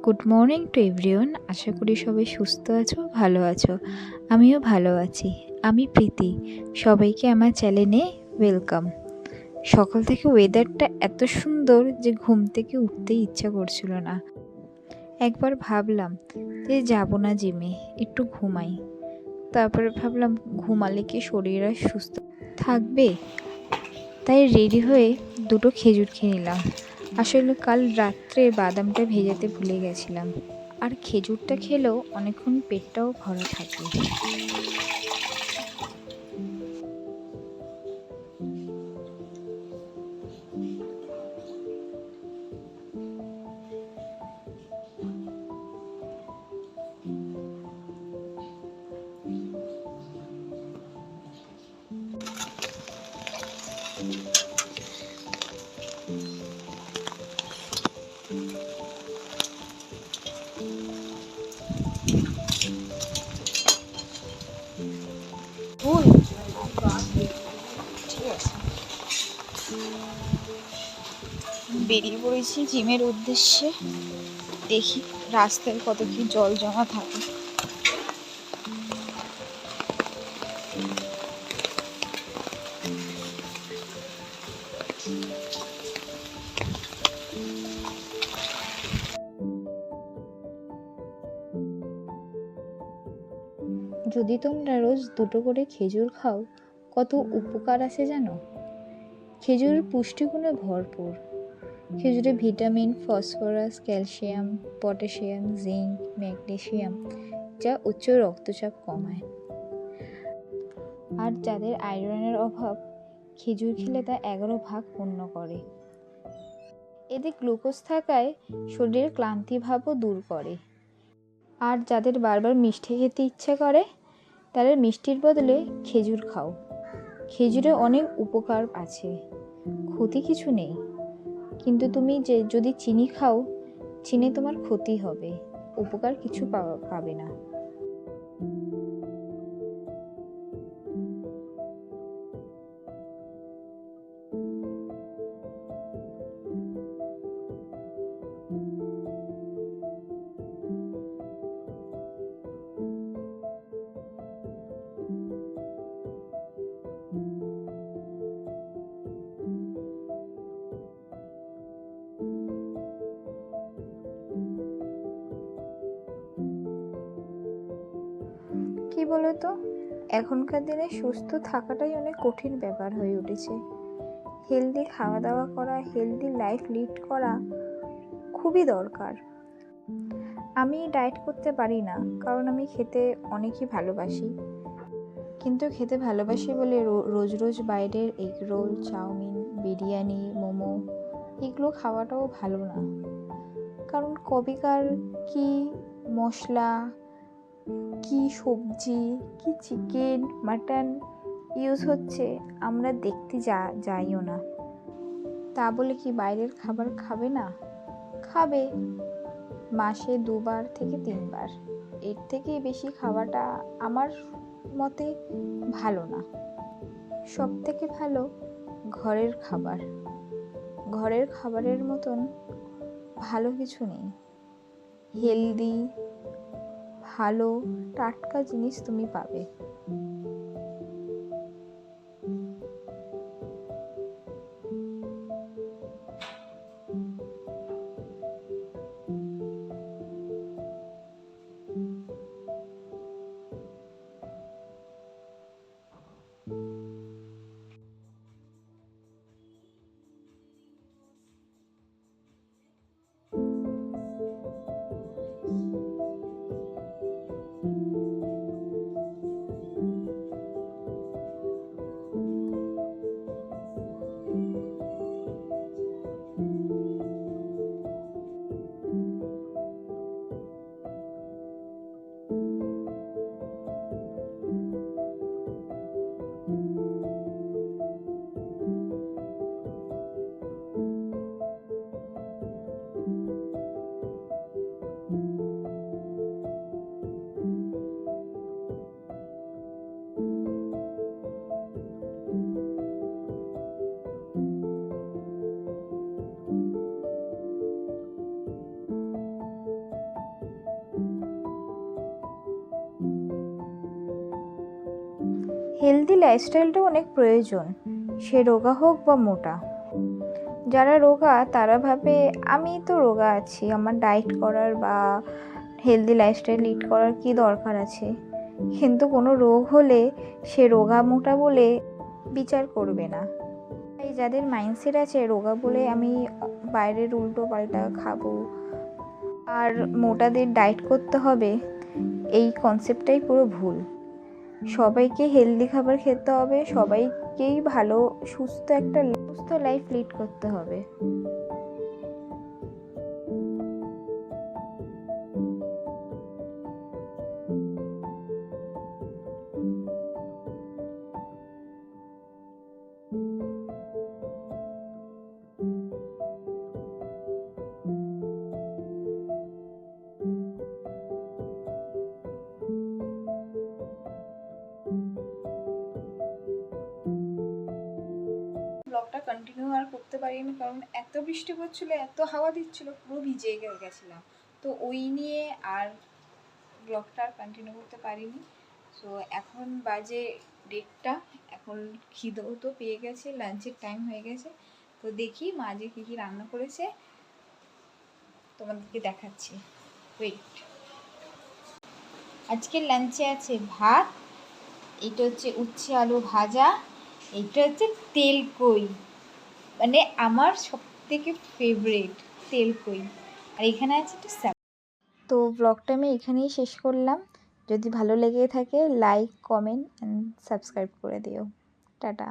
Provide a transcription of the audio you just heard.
Good morning to everyone. আশা করি সবাই সুস্থ আছো, ভালো আছো। আমিও ভালো আছি। আমি প্রীতি। সবাইকে আমার চ্যানেলে ওয়েলকাম। সকাল থেকে ওয়েদারটা এত সুন্দর যে ঘুম থেকে উঠতেই ইচ্ছা করছিল না। একবার ভাবলাম যে যাব না জিমে, একটু ঘুমাই। তারপরে ভাবলাম ঘুমালে কি শরীর আর সুস্থ থাকবে? তাই রেডি হয়ে দুটো খেজুর খেয়ে নিলাম। আসলে কাল রাত্রে বাদামটা ভেজাতে ভুলে গেছিলাম। আর খেজুরটা খেলেও অনেকক্ষণ পেটটাও ভরা থাকে। বেরিয়ে পড়েছি জিমের উদ্দেশ্যে। দেখি রাস্তায় কত কি জল জমা থাকে। যদি তোমরা রোজ দুটো করে খেজুর খাও, কত উপকার আছে জানো? খেজুর পুষ্টিগুণে ভরপুর। খেজুরে vitamin, phosphorus, calcium, potassium, zinc, magnesium, যা উচ্চ রক্তচাপ কমায়। আর যাদের আয়রনের অভাব, খেজুর খেলে তা 11 ভাগ পূর্ণ করে। এতে গ্লুকোজ থাকায় শরীরের ক্লান্তি ভাবও দূর করে। আর যাদের বারবার মিষ্টি খেতে ইচ্ছা করে, তারা মিষ্টির বদলে খেজুর খাও। খেজুরে অনেক উপকার আছে, ক্ষতি কিছু নেই। কিন্তু তুমি যদি চিনি খাও, চিনি তোমার ক্ষতি হবে, উপকার কিছু পাবে না। কি বলতো, এখনকার দিনে সুস্থ থাকাটাই অনেক কঠিন ব্যাপার হয়ে উঠেছে। হেলদি খাওয়া দাওয়া করা, হেলদি লাইফ লিড করা খুবই দরকার। আমি ডায়েট করতে পারি না, কারণ আমি খেতে অনেকই ভালোবাসি। কিন্তু খেতে ভালোবাসি বলে রোজ রোজ বাইরের egg roll, chowmein, biryani, momo এগুলো খাওয়াটাও ভালো না। কারণ কবেকার কি মশলা, কি সবজি, কি চিকেন, মাটন ইউজ হচ্ছে আমরা দেখতে যাইও না। তা বলে কি বাইরের খাবার খাবে না? খাবে, মাসে 2বার থেকে 3বার। এর থেকে বেশি খাওয়াটা আমার মতে ভালো না। সব থেকে ভালো ঘরের খাবার। ঘরের খাবারের মতন ভালো কিছু নেই। হেলদি, ভালো টাটকা জিনিস তুমি পাবে। হেলদি লাইফস্টাইলটা অনেক প্রয়োজন, সে রোগা হোক বা মোটা। যারা রোগা তারা ভাবে আমি তো রোগা আছি, আমার ডায়েট করার বা হেলদি লাইফস্টাইল লিড করার কি দরকার আছে। কিন্তু কোনো রোগ হলে সে রোগা মোটা বলে বিচার করবে না। তাই যাদের মাইন্ডসেট আছে রোগা বলে আমি বাইরের উল্টো পাল্টা খাবো আর মোটাদের ডায়েট করতে হবে, এই কনসেপ্টটাই পুরো ভুল। সবাইকে হেলদি খাবার খেতে হবে, সবাইকেই ভালো সুস্থ লাইফ লিড করতে হবে। ব্লগটা কন্টিনিউ আর করতে পারিনি, কারণ এত বৃষ্টি পড়ছিল, এত হাওয়া দিচ্ছিল, পুরো ভিজে গেছিলাম। তো ওই নিয়ে আর ব্লগটা আর কন্টিনিউ করতে পারিনি। সো এখন বাজে 1:30, এখন খিদেও তো পেয়ে গেছে, লাঞ্চের টাইম হয়ে গেছে। তো দেখি মা যে কী কী রান্না করেছে তোমাদেরকে দেখাচ্ছি, ওয়েট। আজকে লাঞ্চে আছে ভাত, এটা হচ্ছে উচ্ছে আলু ভাজা, এটা হচ্ছে তেলকই, মানে আমার সবথেকে ফেভারিট তেলকই, আর এখানে আছে একটা স্যালাড। তো ব্লগটা আমি এখানেই শেষ করলাম। যদি ভালো লেগে থাকে লাইক, কমেন্ট অ্যান্ড সাবস্ক্রাইব করে দিও। টাটা।